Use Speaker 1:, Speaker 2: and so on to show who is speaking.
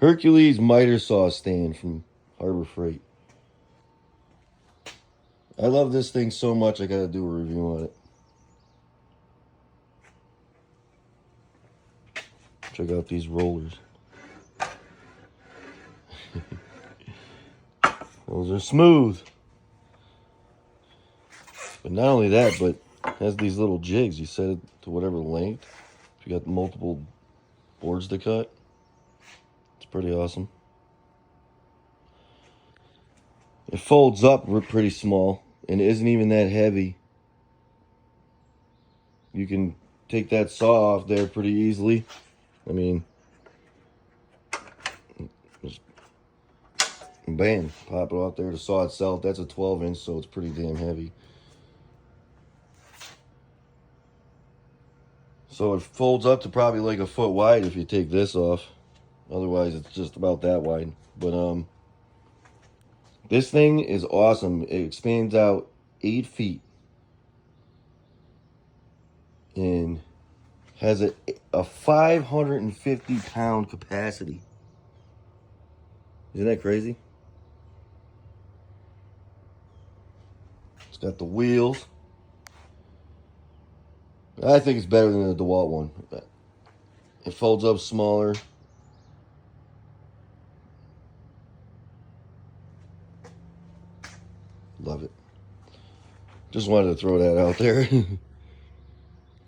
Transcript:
Speaker 1: Hercules miter saw stand from Harbor Freight. I love this thing so much I gotta do a review on it. Check out these rollers. Those are smooth. But not only that, but it has these little jigs. You set it to whatever length. If you got multiple boards to cut, it's pretty awesome. It folds up pretty small and it isn't even that heavy. You can take that saw off there pretty easily. I mean, just bam, pop it off there. The saw itself, that's a 12-inch, so it's pretty damn heavy. So it folds up to probably like a foot wide if you take this off. Otherwise, it's just about that wide. But this thing is awesome. It expands out 8 feet and has a 550-pound capacity. Isn't that crazy? It's got the wheels. I think it's better than the DeWalt one. It folds up smaller. Love it. Just wanted to throw that out there.